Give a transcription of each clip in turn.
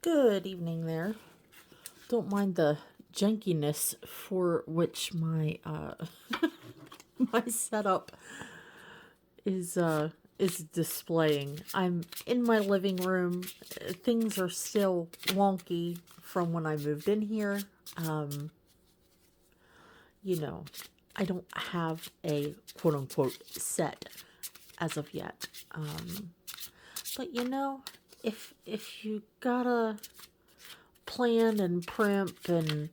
Good evening there. Don't mind the jankiness for which my my setup is is displaying. I'm in my living room. Things are still wonky from when I moved in here. Um, you know, I don't have a quote unquote set as of yet. But if you gotta plan and primp and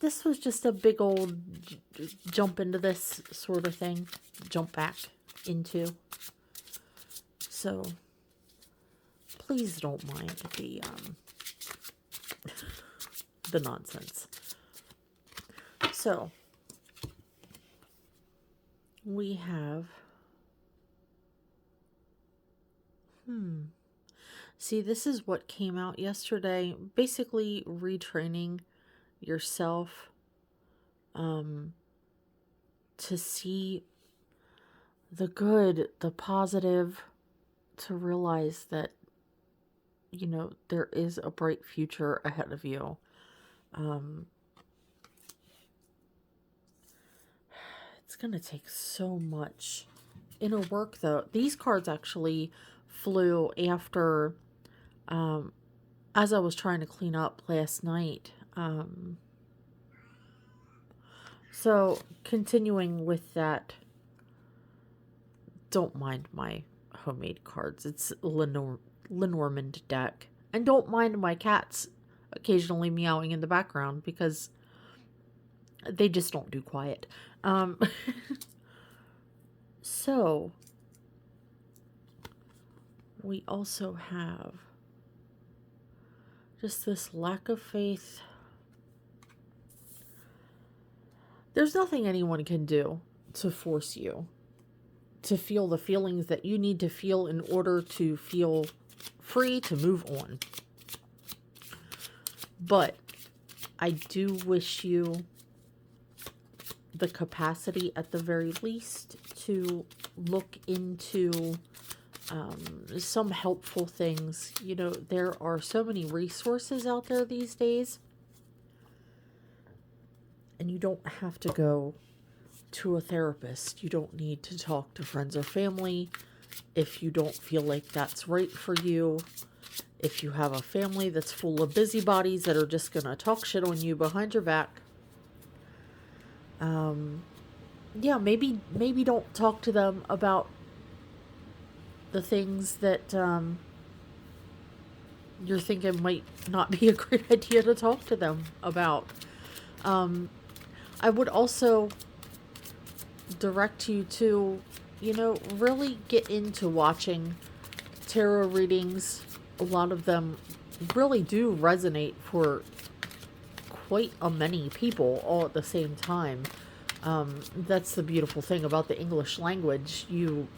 this was just a big old jump into this sort of thing, jump back into. So please don't mind the nonsense. So we have see, this is what came out yesterday. Basically retraining yourself to see the good, the positive, to realize that, there is a bright future ahead of you. It's going to take so much inner work, though. These cards actually flew after, as I was trying to clean up last night. So, continuing with that, don't mind my homemade cards. It's Lenormand deck. And don't mind my cats occasionally meowing in the background because they just don't do quiet. So, we also have just this lack of faith. There's nothing anyone can do to force you to feel the feelings that you need to feel in order to feel free to move on. But I do wish you the capacity, at the very least, to look into some helpful things. There are so many resources out there these days, and you don't have to go to a therapist. You don't need to talk to friends or family if you don't feel like that's right for you. If you have a family that's full of busybodies that are just gonna talk shit on you behind your back, maybe don't talk to them about the things that you're thinking might not be a great idea to talk to them about. I would also direct you to, really get into watching tarot readings. A lot of them really do resonate for quite a many people all at the same time. That's the beautiful thing about the English language. You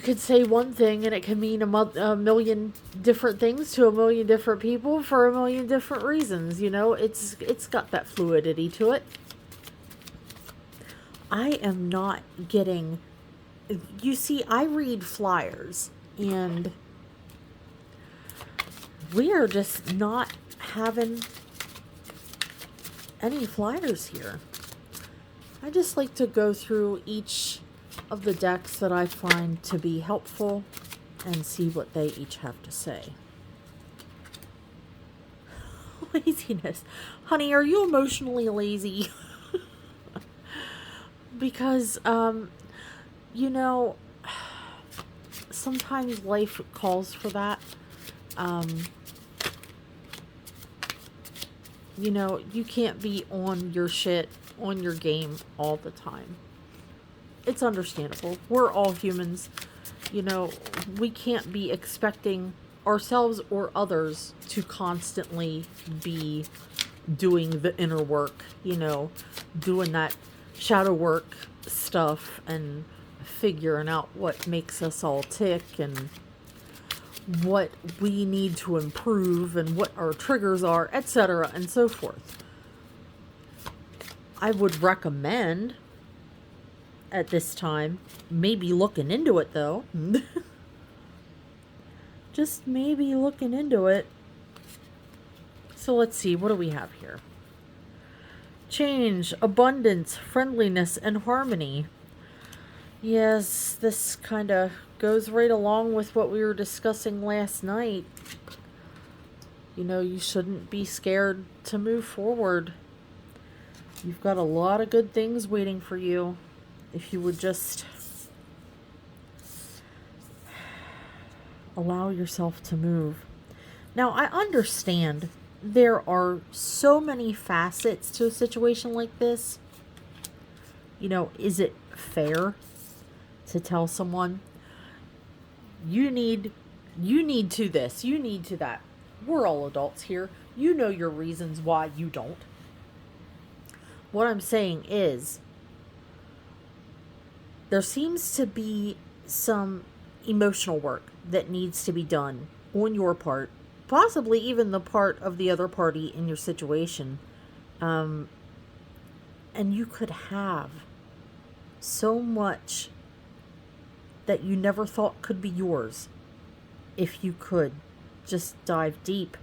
could say one thing and it can mean a million different things to a million different people for a million different reasons. It's got that fluidity to it. I am not getting... You see, I read flyers, and we are just not having any flyers here. I just like to go through each of the decks that I find to be helpful and see what they each have to say. Laziness. Honey, are you emotionally lazy? Because, sometimes life calls for that. You can't be on your shit, on your game all the time. It's understandable. We're all humans. We can't be expecting ourselves or others to constantly be doing the inner work, doing that shadow work stuff and figuring out what makes us all tick and what we need to improve and what our triggers are, etc. and so forth. I would recommend at this time maybe looking into it, though. just maybe looking into it. So let's see, what do we have here? Change, abundance, friendliness, and harmony. Yes, this kind of goes right along with what we were discussing last night. You know, you shouldn't be scared to move forward. You've got a lot of good things waiting for you if you would just allow yourself to move. Now, I understand there are so many facets to a situation like this. You know, is it fair to tell someone, you need to this, you need to that? We're all adults here. You know your reasons why you don't. What I'm saying is, there seems to be some emotional work that needs to be done on your part, possibly even the part of the other party in your situation. And you could have so much that you never thought could be yours if you could just dive deep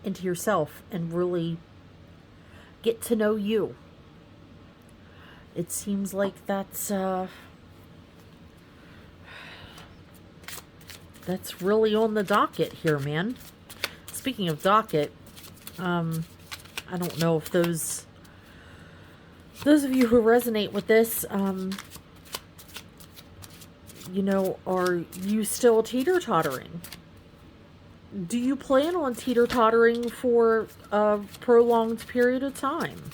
into yourself and really get to know you. It seems like that's really on the docket here, man. Speaking of docket, I don't know if those of you who resonate with this, you know, are you still teeter-tottering? Do you plan on teeter-tottering for a prolonged period of time?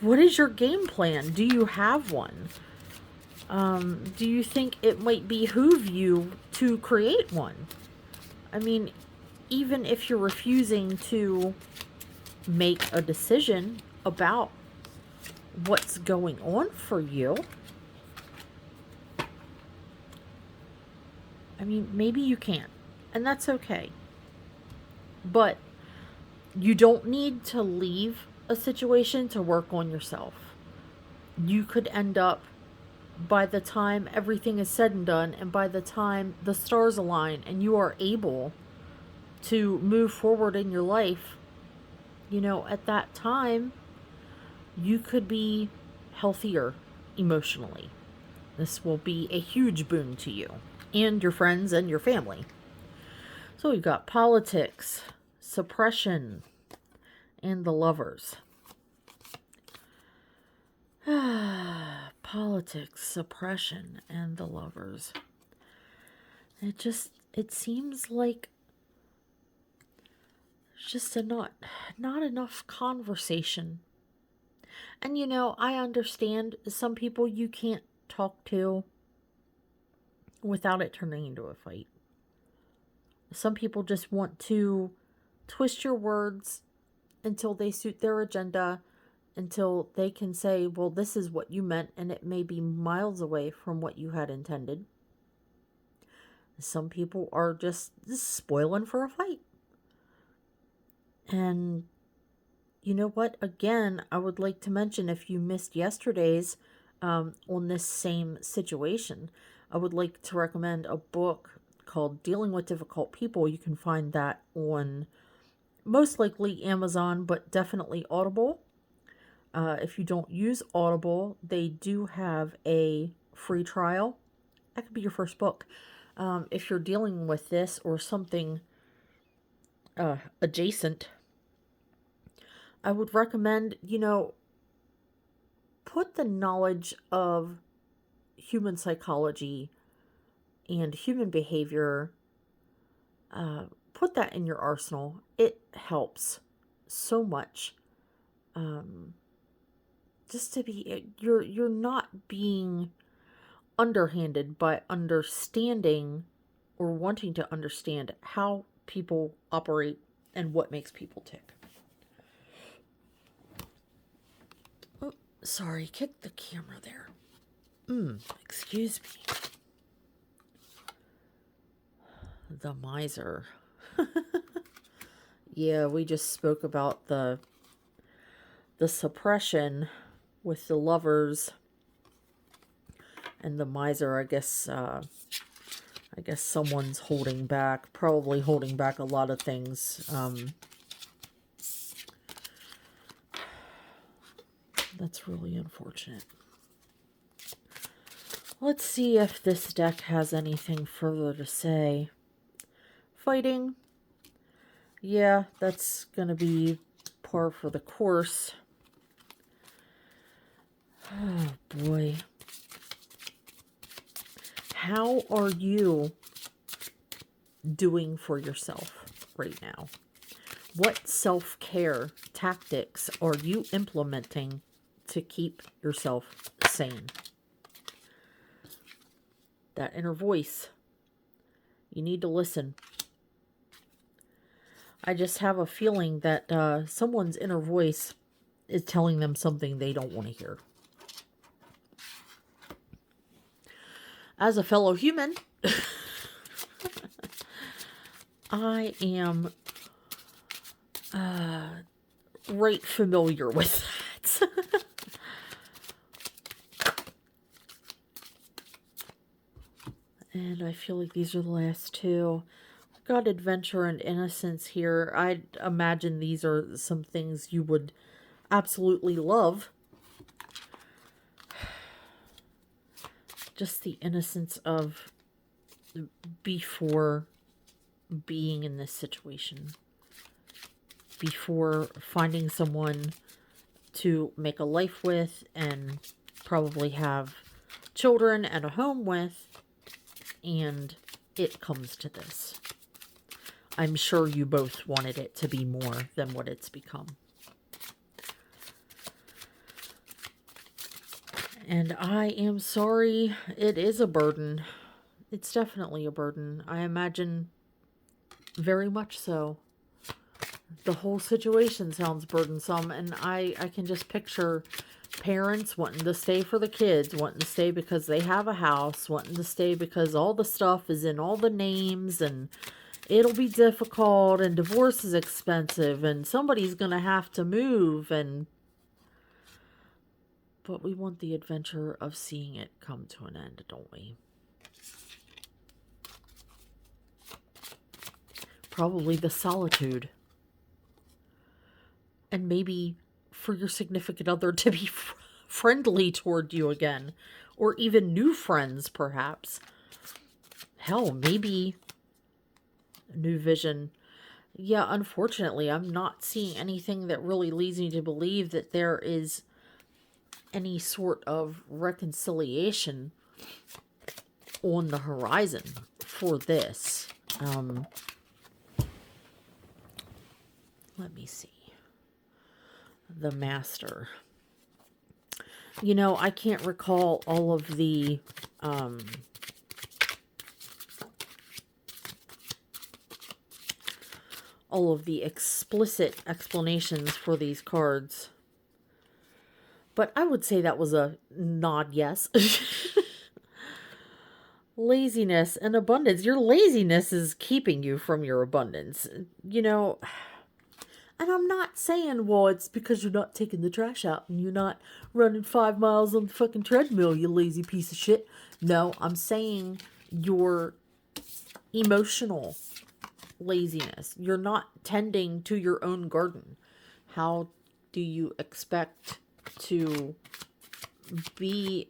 What is your game plan? Do you have one? Do you think it might behoove you to create one? I mean, even if you're refusing to make a decision about what's going on for you, I mean, maybe you can't, and that's okay. But you don't need to leave a situation to work on yourself. You could end up, by the time everything is said and done, and by the time the stars align and you are able to move forward in your life, you know, at that time, you could be healthier emotionally. This will be a huge boon to you and your friends and your family. So we've got politics, suppression, and the Lovers. Politics, suppression, and the Lovers. It seems like it's just not enough conversation. And you know, I understand some people you can't talk to without it turning into a fight. Some people just want to twist your words until they suit their agenda, until they can say, well, this is what you meant, and it may be miles away from what you had intended. Some people are just spoiling for a fight. And you know what? Again, I would like to mention, if you missed yesterday's on this same situation, I would like to recommend a book called Dealing with Difficult People. You can find that on most likely Amazon, but definitely Audible. If you don't use Audible, they do have a free trial. That could be your first book. If you're dealing with this or something adjacent, I would recommend, you know, put the knowledge of human psychology and human behavior, put that in your arsenal. It helps so much. Just to be, you're not being underhanded by understanding or wanting to understand how people operate and what makes people tick. Oh, sorry, kick the camera there. Excuse me. The Miser. Yeah, we just spoke about the suppression with the Lovers, and the Miser, I guess, I guess someone's holding back, probably holding back a lot of things. That's really unfortunate. Let's see if this deck has anything further to say. Fighting. Yeah, that's going to be par for the course. Oh, boy. How are you doing for yourself right now? What self-care tactics are you implementing to keep yourself sane? That inner voice. You need to listen. I just have a feeling that someone's inner voice is telling them something they don't want to hear. As a fellow human, I am right familiar with that. And I feel like these are the last two. I've got adventure and innocence here. I'd imagine these are some things you would absolutely love. Just the innocence of before being in this situation. Before finding someone to make a life with and probably have children and a home with. And it comes to this. I'm sure you both wanted it to be more than what it's become. And I am sorry, it is a burden. It's definitely a burden. I imagine very much so. The whole situation sounds burdensome, and I can just picture parents wanting to stay for the kids, wanting to stay because they have a house, wanting to stay because all the stuff is in all the names, and it'll be difficult, and divorce is expensive, and somebody's going to have to move, but we want the adventure of seeing it come to an end, don't we? Probably the solitude. And maybe for your significant other to be friendly toward you again. Or even new friends, perhaps. Hell, maybe a new vision. Yeah, unfortunately, I'm not seeing anything that really leads me to believe that there is any sort of reconciliation on the horizon for this. Let me see. The Master. You know, I can't recall all of the explicit explanations for these cards. But I would say that was a nod yes. Laziness and abundance. Your laziness is keeping you from your abundance. You know, and I'm not saying, well, it's because you're not taking the trash out and you're not running 5 miles on the fucking treadmill, you lazy piece of shit. No, I'm saying your emotional laziness. You're not tending to your own garden. How do you expect to be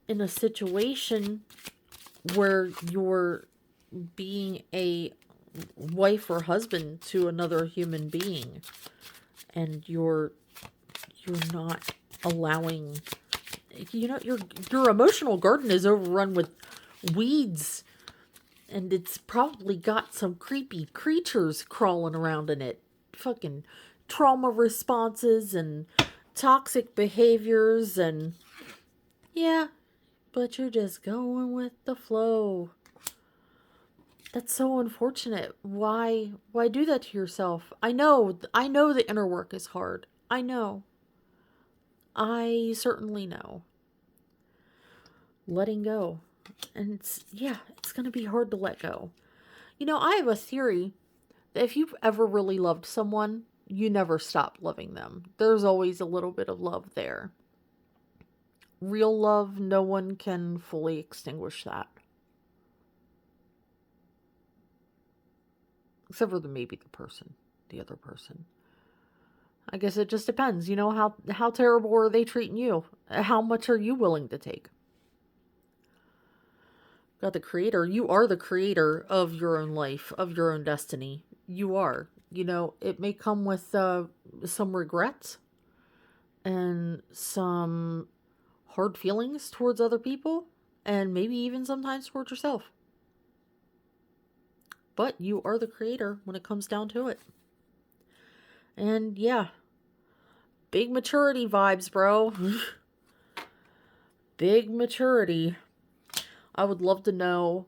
in a situation where you're being a wife or husband to another human being and you're not allowing, you know, your emotional garden is overrun with weeds, and it's probably got some creepy creatures crawling around in it. Fucking trauma responses and toxic behaviors, and yeah, but you're just going with the flow. That's so unfortunate. Why do that to yourself? I know the inner work is hard. I know. I certainly know. Letting go. And it's going to be hard to let go. You know, I have a theory that if you've ever really loved someone, you never stop loving them. There's always a little bit of love there. Real love, no one can fully extinguish that. Except for maybe the other person. I guess it just depends. You know, how terrible are they treating you? How much are you willing to take? Got the creator. You are the creator of your own life, of your own destiny. You are. You know, it may come with some regrets and some hard feelings towards other people, and maybe even sometimes towards yourself. But you are the creator when it comes down to it. And yeah, big maturity vibes, bro. Big maturity. I would love to know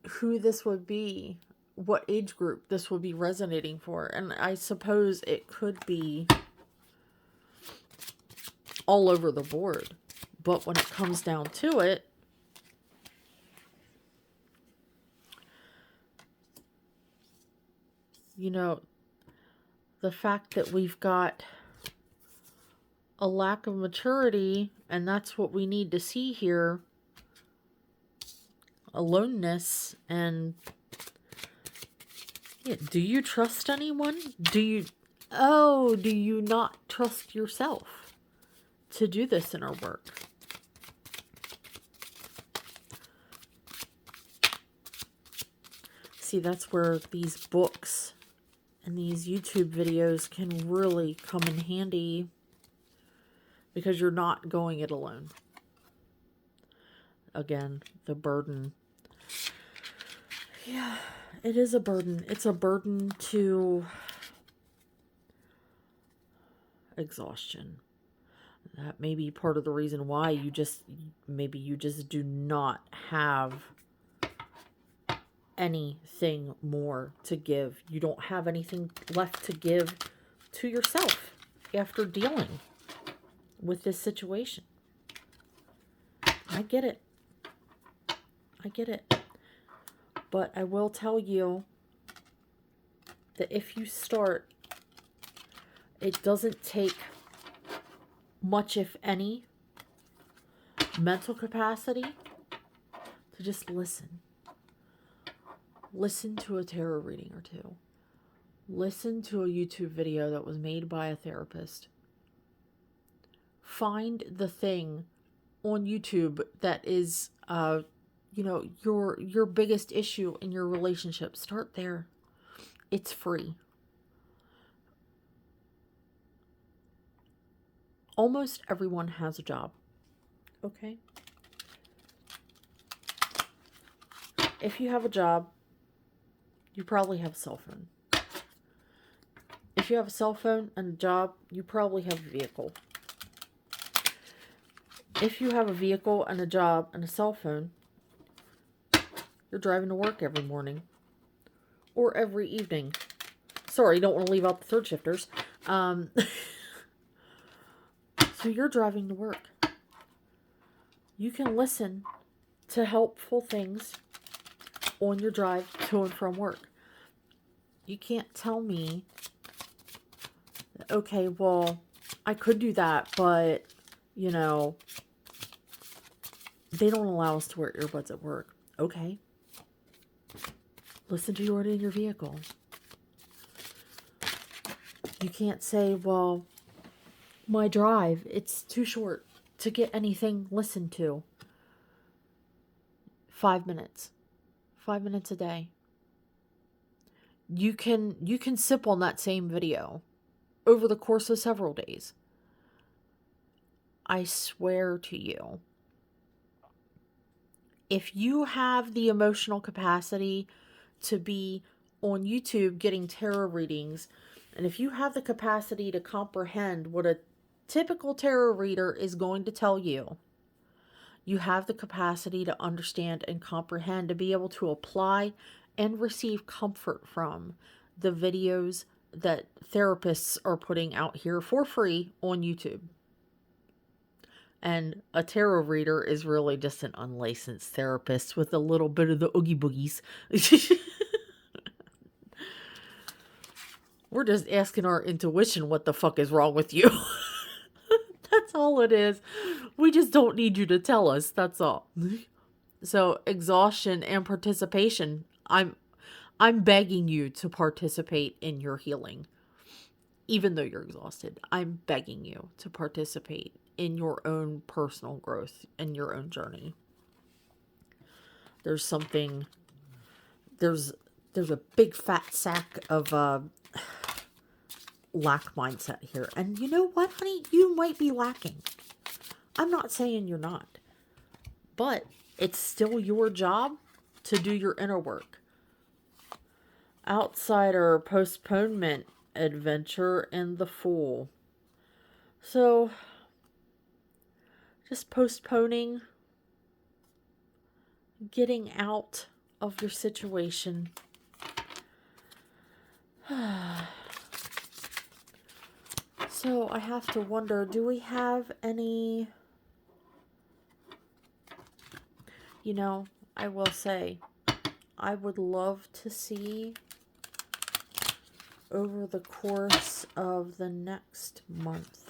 who this would be, what age group this would be resonating for. And I suppose it could be all over the board. But when it comes down to it, you know, the fact that we've got a lack of maturity, and that's what we need to see here, aloneness, and yeah, do you trust anyone? Do you not trust yourself to do this inner work? See, that's where these books and these YouTube videos can really come in handy, because you're not going it alone. Again, the burden. Yeah, it is a burden. It's a burden to exhaustion. That may be part of the reason why you just do not have anything more to give. You don't have anything left to give to yourself after dealing with this situation. I get it. But I will tell you that if you start, it doesn't take much, if any, mental capacity to just listen. Listen to a tarot reading or two. Listen to a YouTube video that was made by a therapist. Find the thing on YouTube that is, your biggest issue in your relationship. Start there. It's free. Almost everyone has a job. Okay? If you have a job, you probably have a cell phone. If you have a cell phone and a job, you probably have a vehicle. If you have a vehicle and a job and a cell phone, you're driving to work every morning or every evening. Sorry, don't want to leave out the third shifters. So you're driving to work. You can listen to helpful things on your drive to and from work. You can't tell me, okay, well, I could do that, but, they don't allow us to wear earbuds at work. Okay. Listen to it in your vehicle. You can't say, well, my drive, it's too short to get anything listened to. 5 minutes. 5 minutes a day. You can sip on that same video over the course of several days. I swear to you, if you have the emotional capacity to be on YouTube getting tarot readings, and if you have the capacity to comprehend what a typical tarot reader is going to tell you, you have the capacity to understand and comprehend, to be able to apply and receive comfort from the videos that therapists are putting out here for free on YouTube. And a tarot reader is really just an unlicensed therapist with a little bit of the oogie boogies. We're just asking our intuition what the fuck is wrong with you. That's all it is. We just don't need you to tell us. That's all. So exhaustion and participation. I'm begging you to participate in your healing. Even though you're exhausted, I'm begging you to participate in your own personal growth and your own journey. There's something, there's a big fat sack of lack mindset here. And you know what, honey? You might be lacking. I'm not saying you're not. But it's still your job to do your inner work. Outsider postponement adventure and the Fool. So, just postponing getting out of your situation. So I have to wonder, do we have any... You know, I will say, I would love to see over the course of the next month,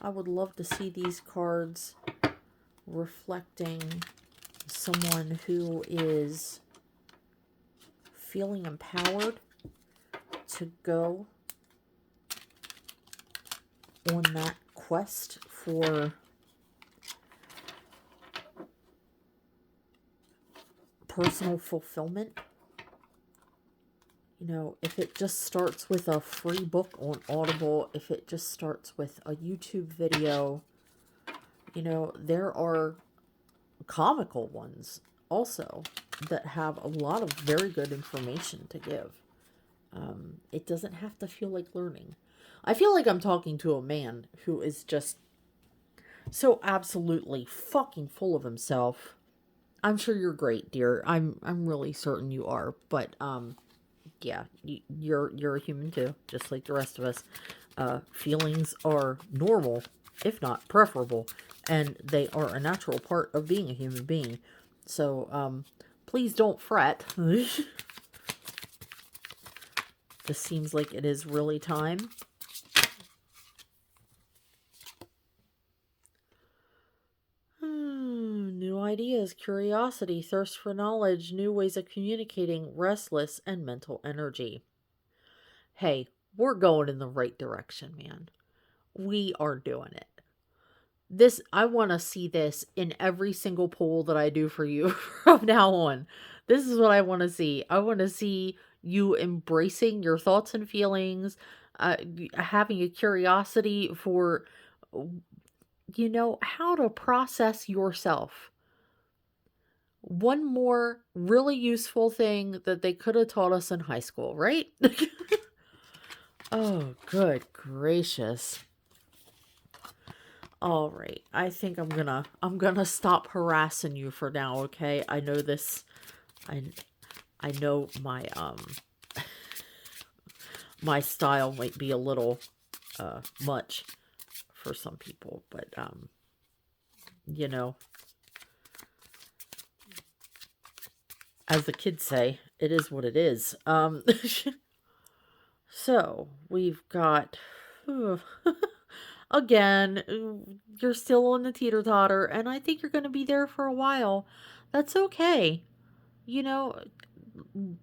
I would love to see these cards reflecting someone who is feeling empowered to go on that quest for personal fulfillment. You know, if it just starts with a free book on Audible, if it just starts with a YouTube video, you know, there are comical ones also that have a lot of very good information to give. It doesn't have to feel like learning. I feel like I'm talking to a man who is just so absolutely fucking full of himself. I'm sure you're great, dear. I'm really certain you are, but yeah, you're a human too, just like the rest of us. Feelings are normal, if not preferable, and they are a natural part of being a human being. So please don't fret. This seems like it is really time. New ideas, curiosity, thirst for knowledge, new ways of communicating, restless, and mental energy. Hey, we're going in the right direction, man. We are doing it. I want to see this in every single poll that I do for you from now on. This is what I want to see. I want to see you embracing your thoughts and feelings, having a curiosity for, you know, how to process yourself. One more really useful thing that they could have taught us in high school, right? Oh, good gracious. All right. I think I'm gonna stop harassing you for now, okay? I know this. I know my my style might be a little much for some people, but you know, as the kids say, it is what it is. So we've got again, you're still on the teeter-totter, and I think you're going to be there for a while. That's okay. You know,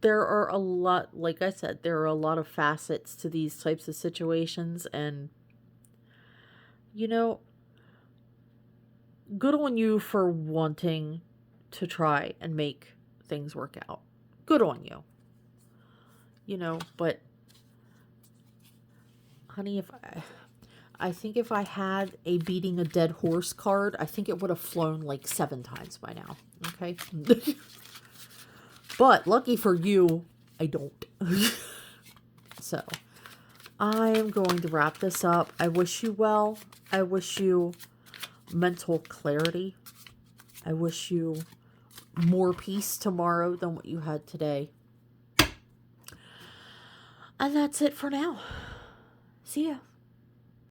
there are a lot, like I said, there are a lot of facets to these types of situations, and, you know, good on you for wanting to try and make things work out. Good on you. You know, but, honey, I think if I had a beating a dead horse card, I think it would have flown like 7 times by now. Okay? But lucky for you, I don't. So, I am going to wrap this up. I wish you well. I wish you mental clarity. I wish you more peace tomorrow than what you had today. And that's it for now. See ya.